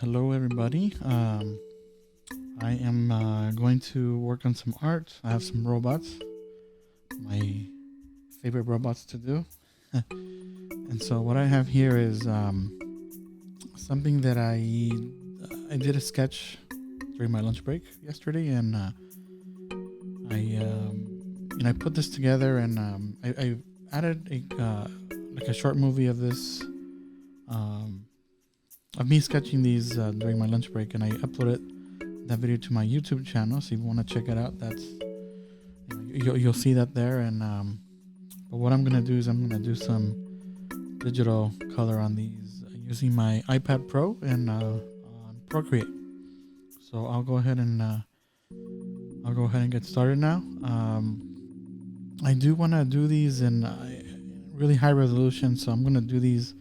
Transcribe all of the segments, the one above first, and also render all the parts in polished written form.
Hello everybody. I am going to work on some art. I have some robots, my favorite robots to do. And so what I have here is something that I did a sketch during my lunch break yesterday, and I put this together, and I added like a short movie of this. Of me sketching these during my lunch break, and I uploaded that video to my YouTube channel. So if you want to check it out, that's you'll see that there. And but what I'm gonna do is I'm gonna do some digital color on these using my iPad Pro and on Procreate. So I'll go ahead and get started now. I do want to do these in really high resolution, so I'm gonna do these.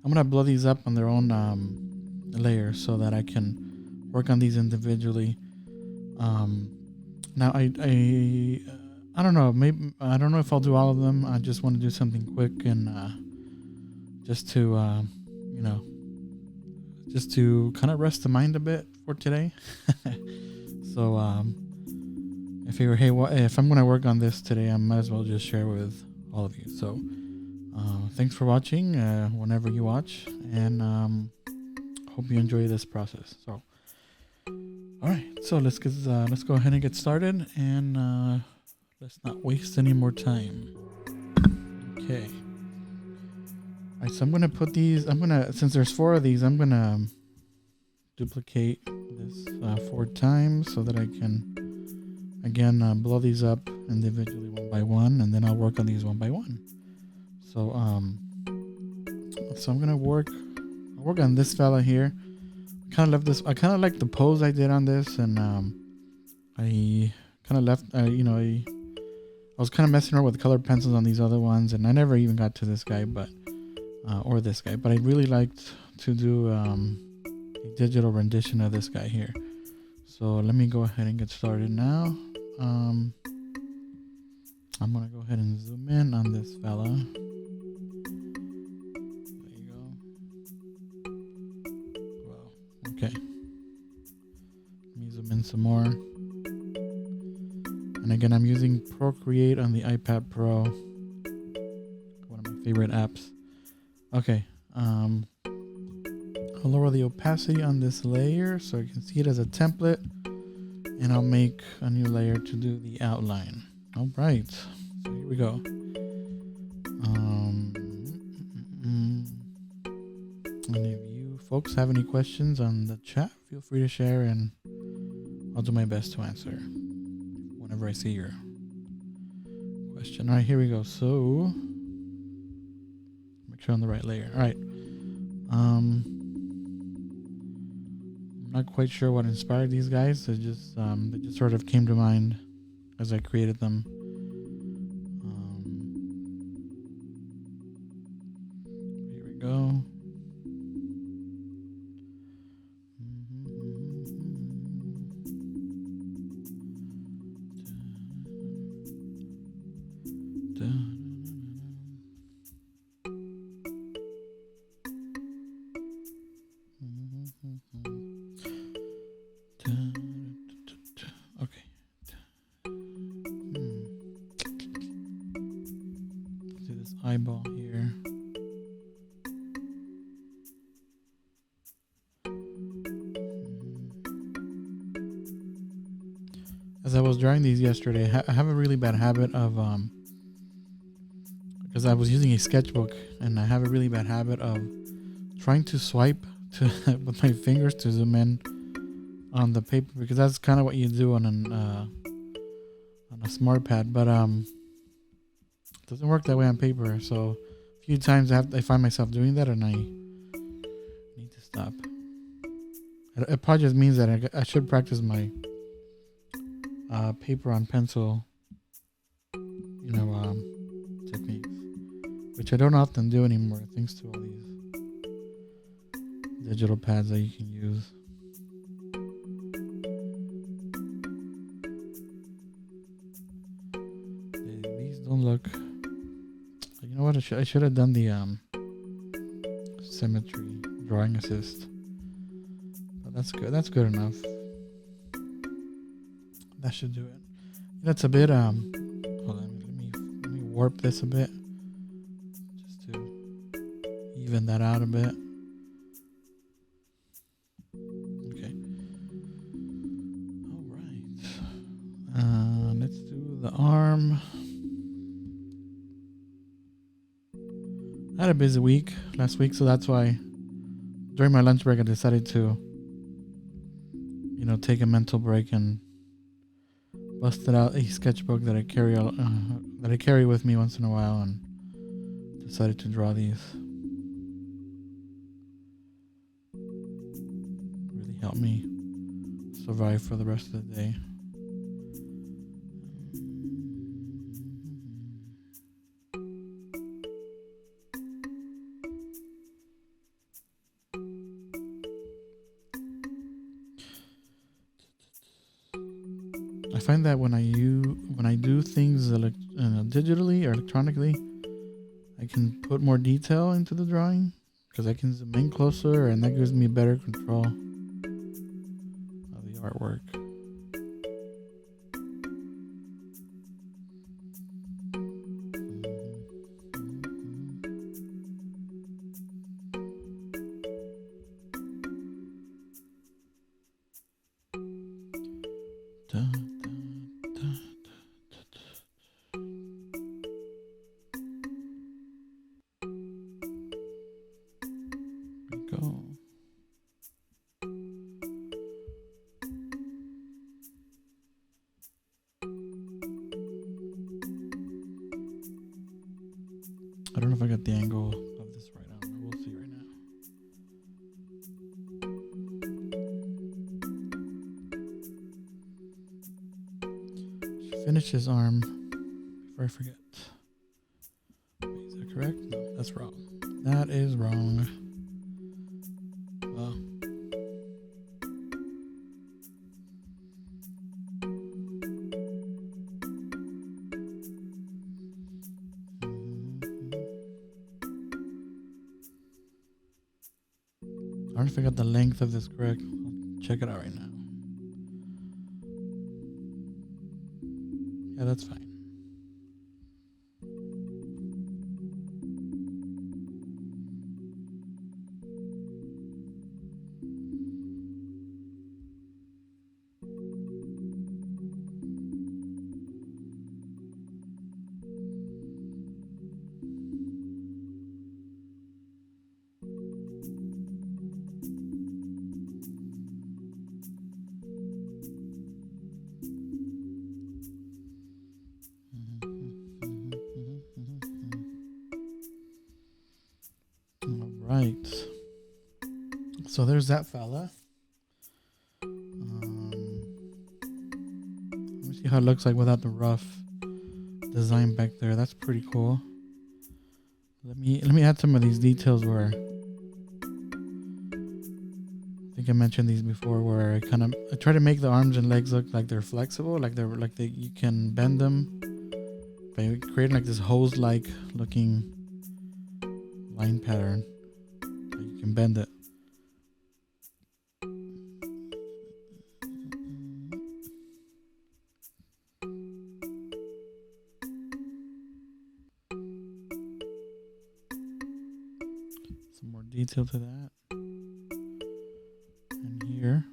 I'm going to blow these up on their own layers so that I can work on these individually. Now, I don't know. Maybe I don't know if I'll do all of them. I just want to do something quick and just to, just to kind of rest the mind a bit for today. So I figure, hey, if I'm going to work on this today, I might as well just share with all of you. So thanks for watching whenever you watch, and hope you enjoy this process. So all right, so let's go ahead and get started, and let's not waste any more time. Okay, all right, so I'm gonna put these, since there's 4 of these, I'm gonna duplicate this 4 times so that I can again blow these up individually one by one, and then I'll work on these one by one. So I'm gonna work on this fella here. I kind of like the pose I did on this, and I kind of left. I was kind of messing around with colored pencils on these other ones, and I never even got to this guy, but I really liked to do a digital rendition of this guy here. So let me go ahead and get started now. I'm gonna go ahead and zoom in on this fella. Okay, let me zoom in some more. And again, I'm using Procreate on the iPad Pro, one of my favorite apps. Okay, I'll lower the opacity on this layer so you can see it as a template, and I'll make a new layer to do the outline. All right, so here we go. Any of you folks have any questions on the chat, feel free to share, and I'll do my best to answer whenever I see your question. All right, here we go. So make sure I'm on the right layer. All right. I'm not quite sure what inspired these guys. They just sort of came to mind as I created them. Here we go. Okay. See this eyeball here. As I was drawing these yesterday, I have a really bad habit of because I was using a sketchbook, and I have a really bad habit of trying to swipe with my fingers to zoom in on the paper, because that's kind of what you do on a smart pad, but it doesn't work that way on paper. So a few times I find myself doing that, and I need to stop. It probably just means that I should practice my paper on pencil techniques, which I don't often do anymore thanks to all these digital pads that you can use. These don't look, you know what, I should have done the symmetry drawing assist. that's good. That's good enough. That should do it. That's a bit hold on, let me warp this a bit just to even that out a bit. Okay. All right. Let's do the arm. I had a busy week last week, so that's why during my lunch break I decided to, take a mental break and busted out a sketchbook that I carry with me once in a while, and decided to draw these. Really helped me survive for the rest of the day. I find that when I do things digitally or electronically, I can put more detail into the drawing because I can zoom in closer, and that gives me better control of the artwork. Go. I don't know if I got the angle of this right now. We'll see right now. Finish his arm before I forget. Wait, is that correct? No, that's wrong. That is wrong. Well. I don't know if I got the length of this correct. I'll check it out right now. Yeah, that's fine. Right. So there's that fella. Let me see how it looks like without the rough design back there. That's pretty cool. Let me add some of these details where I think I mentioned these before, where I try to make the arms and legs look like they're flexible, like you can bend them by creating like this hose-like looking line pattern. You can bend it. Some more detail to that. And here.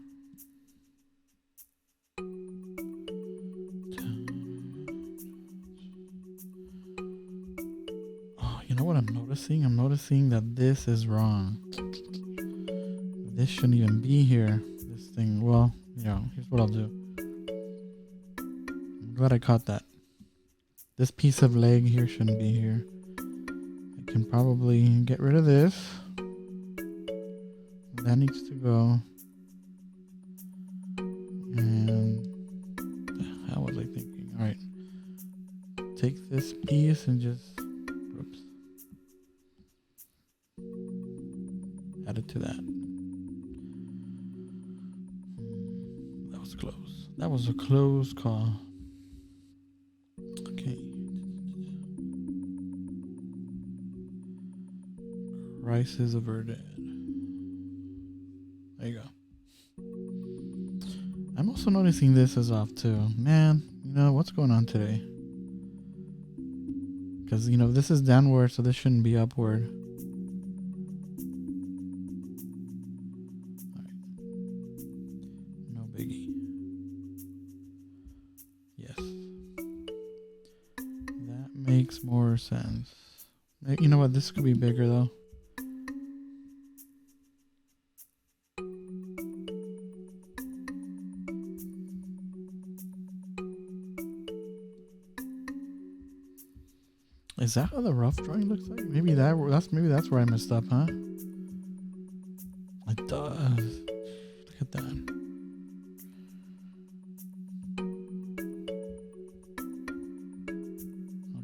Oh, you know what I'm noticing? I'm noticing that this is wrong. This shouldn't even be here. This thing, well, here's what I'll do. I'm glad I caught that. This piece of leg here shouldn't be here. I can probably get rid of this. That needs to go. And how was I thinking? All right. Take this piece and just, oops, add it to that. That was close. That was a close call. Okay. Crisis averted. There you go. also noticing this is off too. Man, you know, what's going on today? Because, you know, this is downward, so this shouldn't be upward. Alright. No biggie. Yes. That makes more sense. You know what? This could be bigger, though. Is that how the rough drawing looks like? Maybe that's where I messed up, huh? It does. Look at that.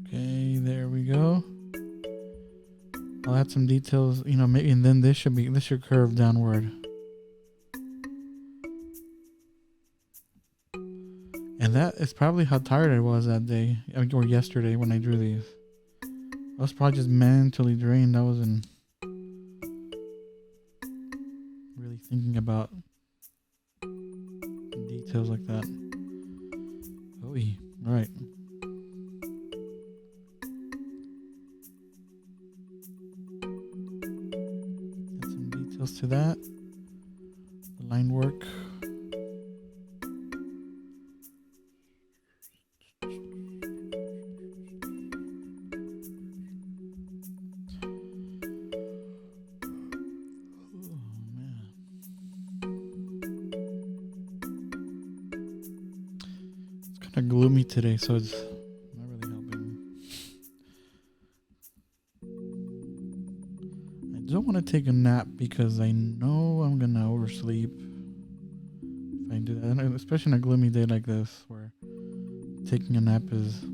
Okay, there we go. I'll add some details, you know, maybe, and then this should curve downward. And that is probably how tired I was that day, or yesterday when I drew these. I was probably just mentally drained. I wasn't really thinking about details like that. Oh, right. Add some details to that. The line work. Kind of gloomy today, so it's not really helping. I don't want to take a nap because I know I'm gonna oversleep if I do that, and especially on a gloomy day like this where taking a nap is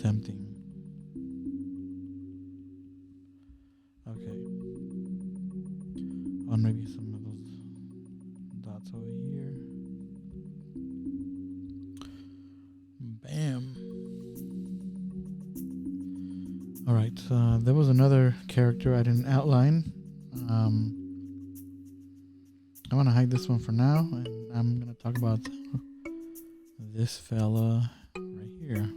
tempting. Okay. On maybe some of those dots over here. Bam. Alright, there was another character I didn't outline. I want to hide this one for now, and I'm going to talk about this fella right here.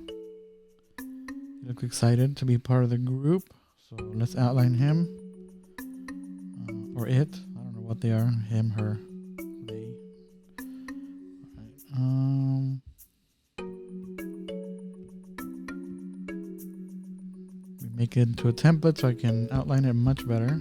He looks excited to be part of the group, so let's outline him. Or it. I don't know what they are. Him, her, they. Alright, we make it into a template so I can outline it much better.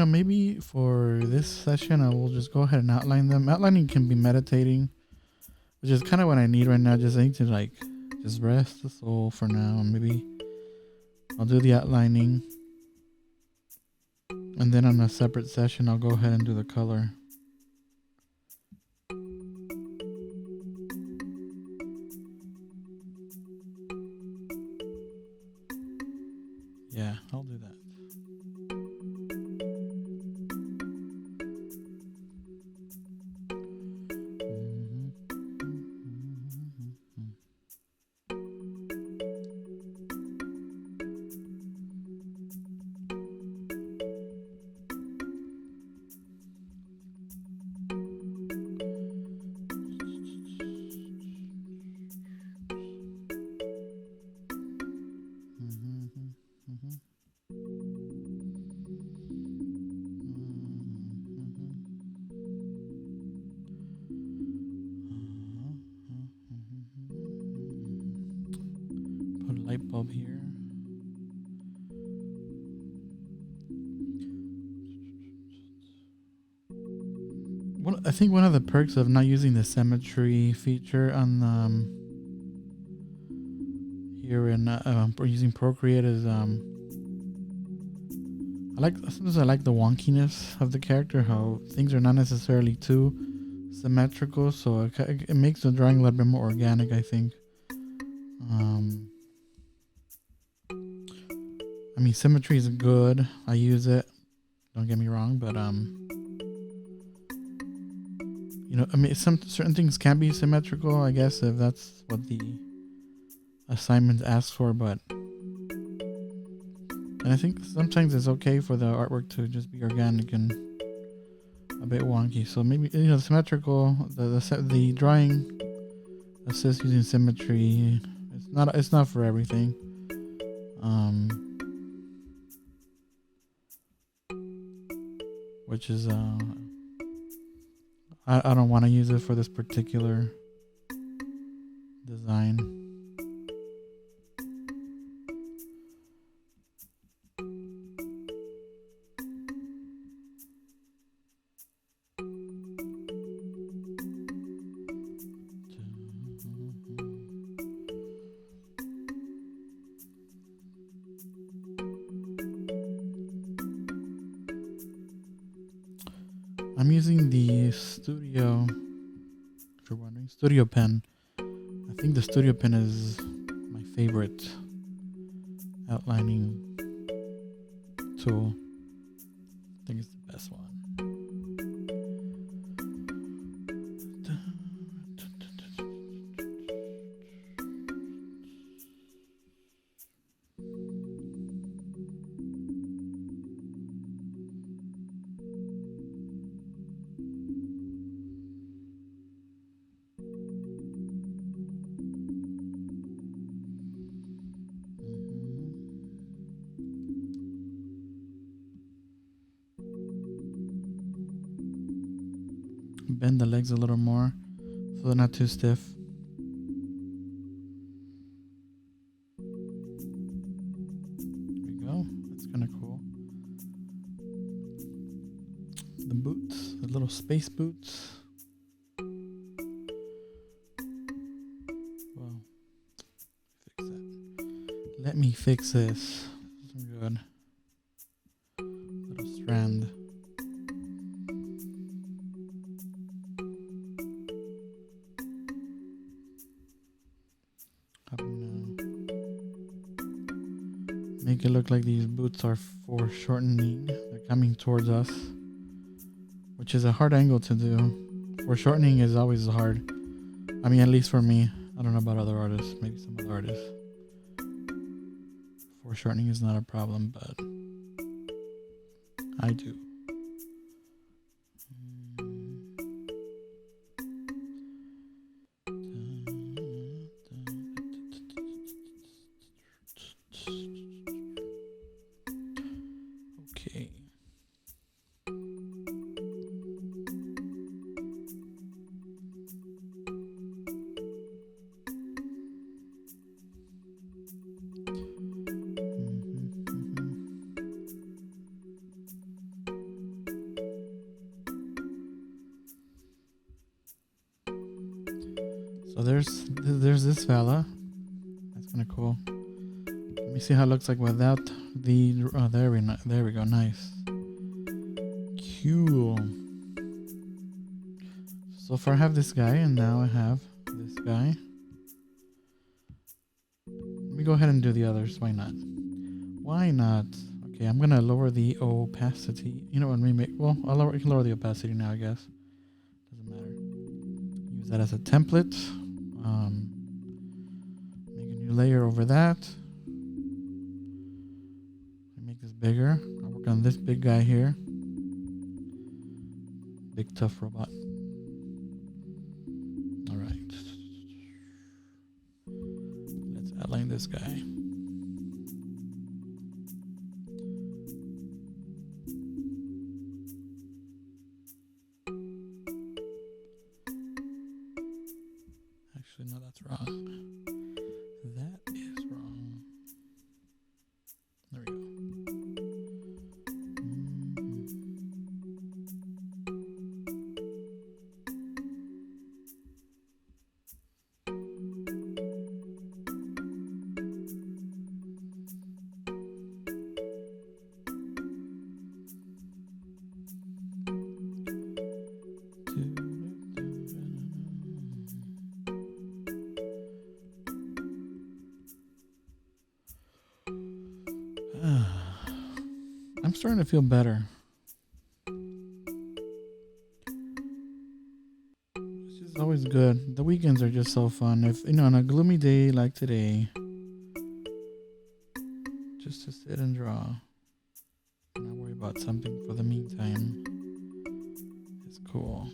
Maybe for this session I will just go ahead and outline them. Outlining can be meditating, which is kind of what I need right now. I need to just rest the soul for now, and maybe I'll do the outlining, and then on a separate session I'll go ahead and do the color. Yeah, I'll do that. Put a light bulb here. I think one of the perks of not using the symmetry feature on here in using Procreate is sometimes I like the wonkiness of the character, how things are not necessarily too symmetrical, so it makes the drawing a little bit more organic, I think. I mean, symmetry is good. I use it. Don't get me wrong, but I mean, some certain things can be symmetrical, I guess, if that's what the assignment asks for, and I think sometimes it's okay for the artwork to just be organic and a bit wonky. So maybe symmetrical. The drawing assists using symmetry. It's not for everything. Which is I don't want to use it for this particular design. I'm using the Studio, if you're wondering, Studio Pen. I think the Studio Pen is my favorite outlining tool. I think it's the best one. Bend the legs a little more so they're not too stiff. There we go. That's kind of cool. The boots, the little space boots. Well, fix that. Let me fix this. Good. Little strand. Make it look like these boots are foreshortening. They're coming towards us, which is a hard angle to do. Foreshortening is always hard. I mean, at least for me. I don't know about other artists. Maybe some other artists. Foreshortening is not a problem, but I do. Okay. So there's this fella. That's kind of cool. Let me see how it looks like without the. Oh, there we go. Nice. Cool. So far I have this guy, and now I have this guy. Let me go ahead and do the others. Why not? Why not? Okay, I'm gonna lower the opacity. You know what? I can lower the opacity now, I guess. Doesn't matter. Use that as a template. Make a new layer over that. Make this bigger. I'll work on this big guy here. Big tough robot. All right. Let's outline this guy. Actually, no, that's wrong. That is wrong. There we go. I'm starting to feel better. always good. The weekends are just so fun. If on a gloomy day like today, just to sit and draw, and not worry about something for the meantime, it's cool.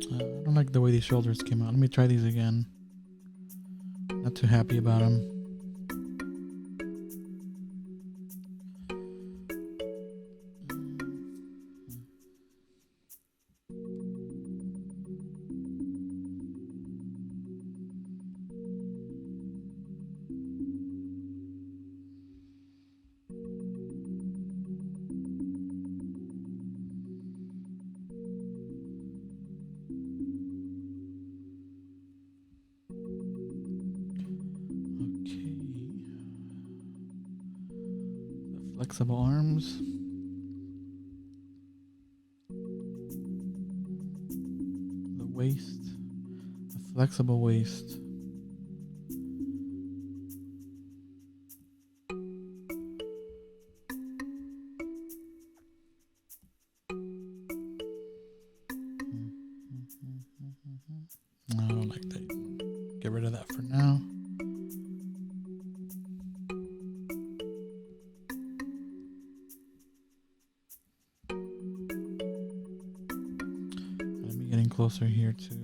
I don't like the way these shoulders came out. Let me try these again. Not too happy about them. Flexible arms. The waist. A flexible waist. I don't like that. Get rid of that for now. Getting closer here to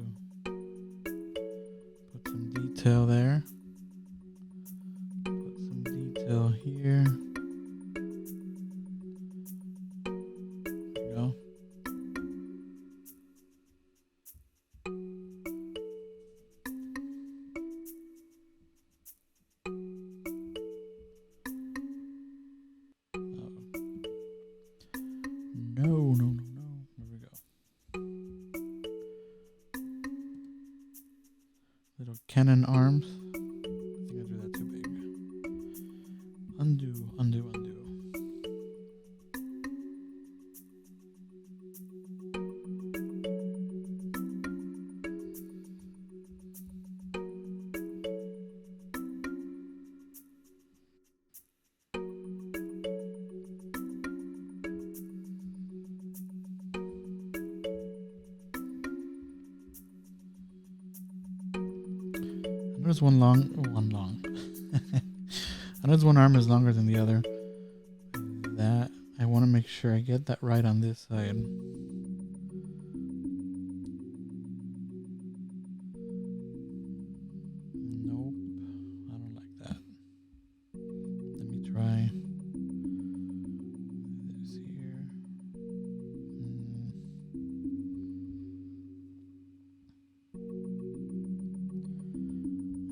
put some detail there. Put some detail here. There we go. No. There we go. Little cannon arms. I think I drew that too big. Undo. There's one long. I notice one arm is longer than the other. That I want to make sure I get that right on this side. Nope, I don't like that. Let me try this here.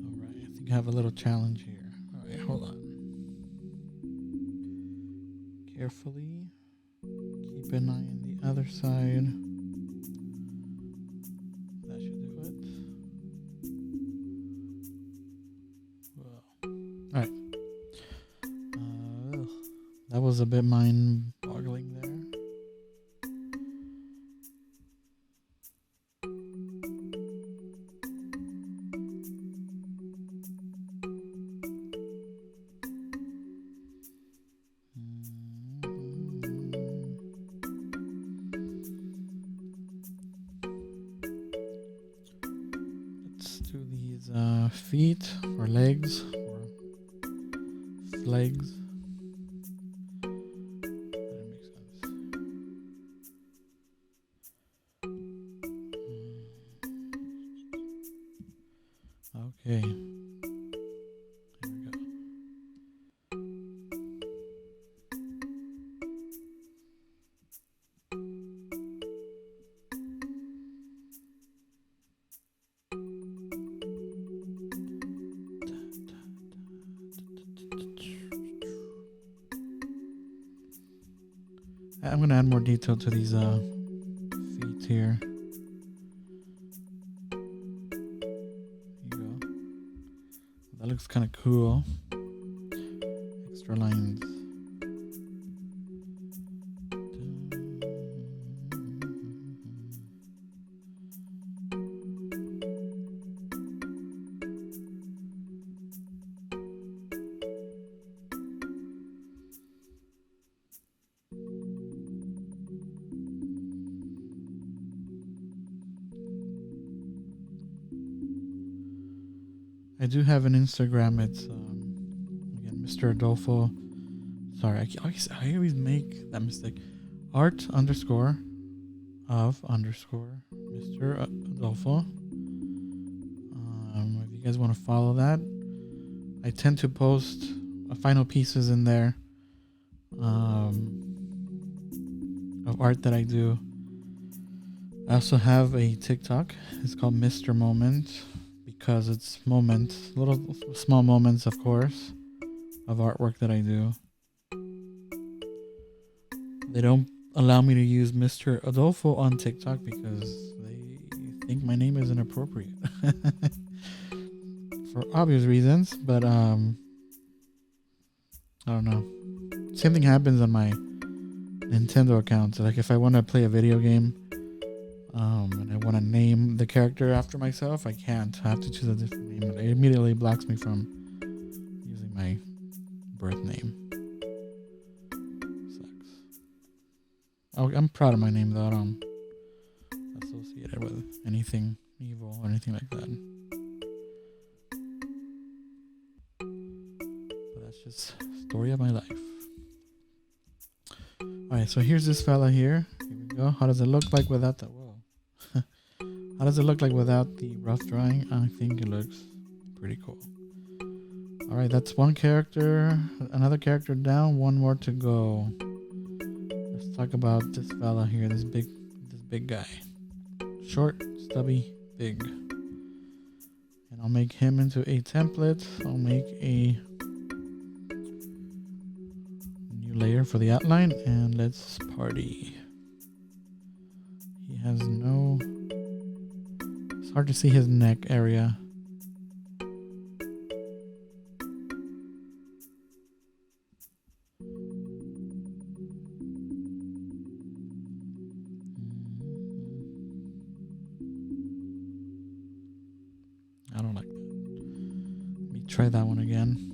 Alright, I think I have a little challenge here. Alright, hold on. Carefully. Keep an eye on the other side. That should do it. Well, alright. That was a bit mind-boggling there. Feet or legs or flags. That makes sense. Okay. Here we go. I'm going to add more detail to these feet here. There you go. That looks kind of cool. Extra lines. I do have an Instagram. It's again Mr. Adolfo. Sorry, I always make that mistake. Art underscore of underscore Mr. Adolfo. If you guys want to follow that, I tend to post final pieces in there of art that I do. I also have a TikTok. It's called Mr. Moment because it's moments, little small moments, of course, of artwork that I do. They don't allow me to use Mr. Adolfo on TikTok because they think my name is inappropriate for obvious reasons. But I don't know. Same thing happens on my Nintendo account. So like if I want to play a video game, and I want to name the character after myself, I can't. I have to choose a different name. It immediately blocks me from using my birth name. Sucks. Oh, I'm proud of my name though. I don't associate it with anything evil or anything like that. But that's just the story of my life. Alright, so here's this fella here. Here we go. How does it look like without the... Whoa. How does it look like without the rough drawing? I think it looks pretty cool. Alright, that's one character. Another character down. One more to go. Let's talk about this fella here. This big guy. Short, stubby, big. And I'll make him into a template. I'll make a new layer for the outline. And let's party. He has no... It's hard to see his neck area. I don't like that. Let me try that one again.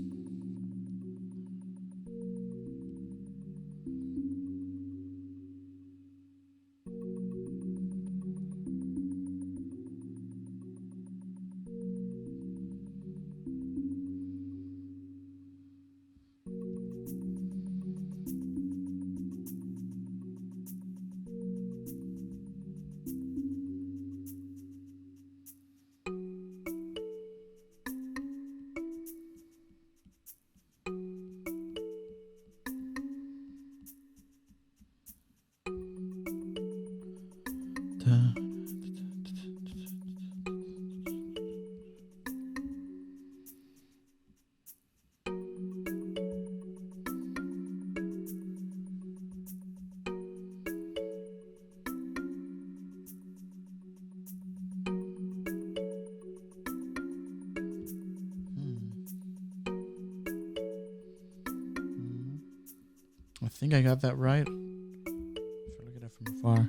I think I got that right. If I look at it from afar,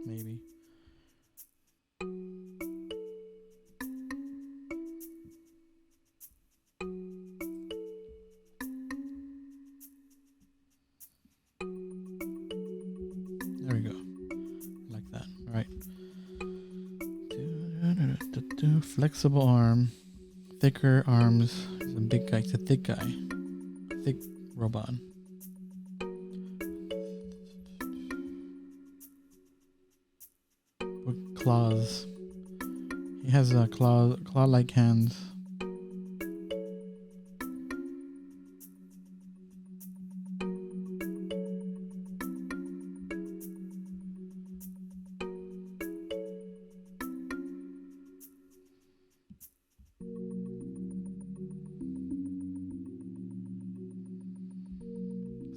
maybe. There we go. Like that. All right. Flexible arm. Thicker arms. He's a big guy. He's a thick guy. Thick robot. With claws. He has a claw-like hands.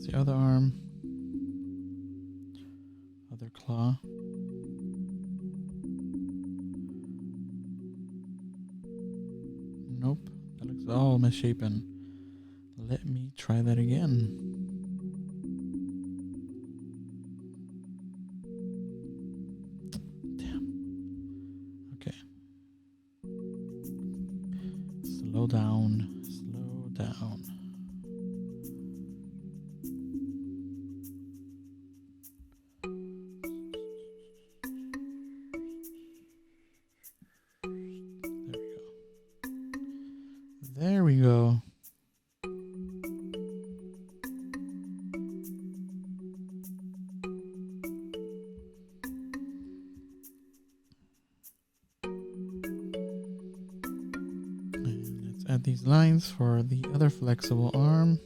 The other arm, other claw. Nope, that looks all misshapen. Let me try that again. Damn. Okay. Slow down, slow down. There we go. And let's add these lines for the other flexible arm.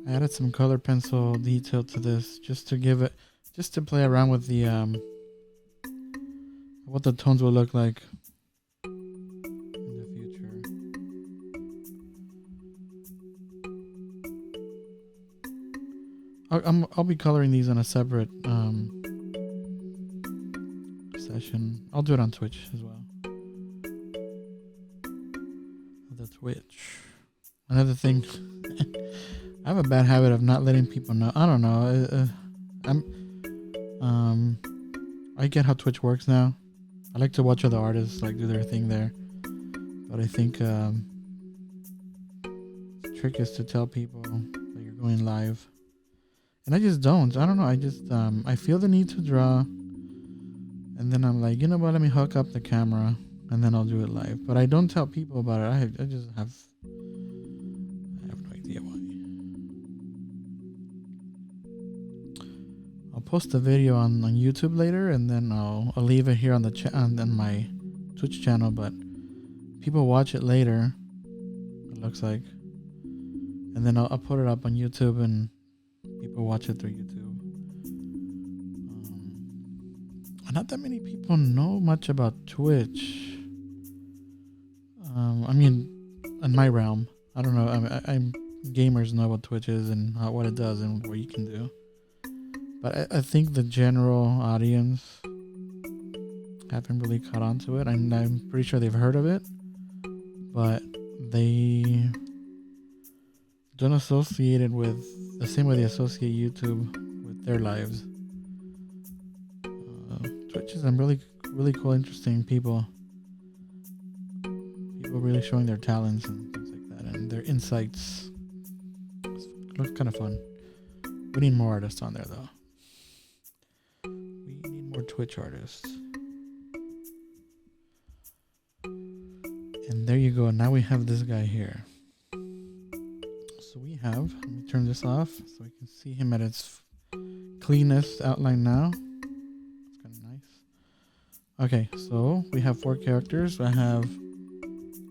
I added some color pencil detail to this just to give it, just to play around with the what the tones will look like in the future. I'll be coloring these on a separate session. I'll do it on Twitch as well. The Twitch. Another thing. I have a bad habit of not letting people know. I don't know. I get how Twitch works now. I like to watch other artists like do their thing there, but I think the trick is to tell people that you're going live, and I just don't. I don't know. I just I feel the need to draw, and then I'm like, you know what? Let me hook up the camera, and then I'll do it live. But I don't tell people about it. I just have no idea why. I'll post the video on YouTube later, and then I'll leave it here on the on my Twitch channel. But people watch it later, it looks like, and then I'll put it up on YouTube, and people watch it through YouTube. Not that many people know much about Twitch. I mean, in my realm, I don't know. I'm gamers know what Twitch is and what it does and what you can do. But I think the general audience haven't really caught on to it. I'm pretty sure they've heard of it, but they don't associate it with the same way they associate YouTube with their lives. Twitch is some really cool, interesting people. People really showing their talents and things like that, and their insights. It looks kind of fun. We need more artists on there, though. We need more Twitch artists. And there you go. Now we have this guy here. So we have, let me turn this off so we can see him at its cleanest outline now. It's kind of nice. Okay, so we have 4 characters. I have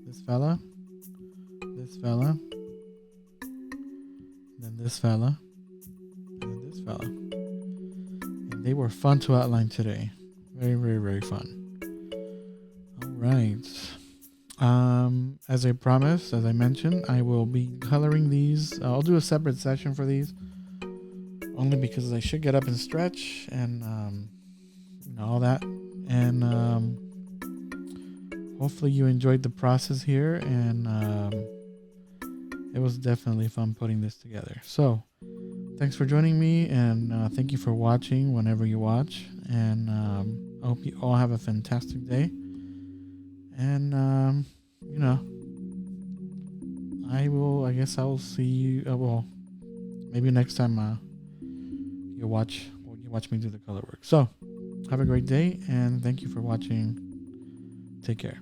this fella, then this fella, and then this fella. And they were fun to outline today. Very, very, very fun. All right. As I promised, as I mentioned, I will be coloring these. I'll do a separate session for these, only because I should get up and stretch and all that. And hopefully you enjoyed the process here, and it was definitely fun putting this together. So thanks for joining me, and thank you for watching whenever you watch, and I hope you all have a fantastic day. And I guess I will see you. Well, maybe next time you watch me do the color work. So have a great day, and thank you for watching. Take care.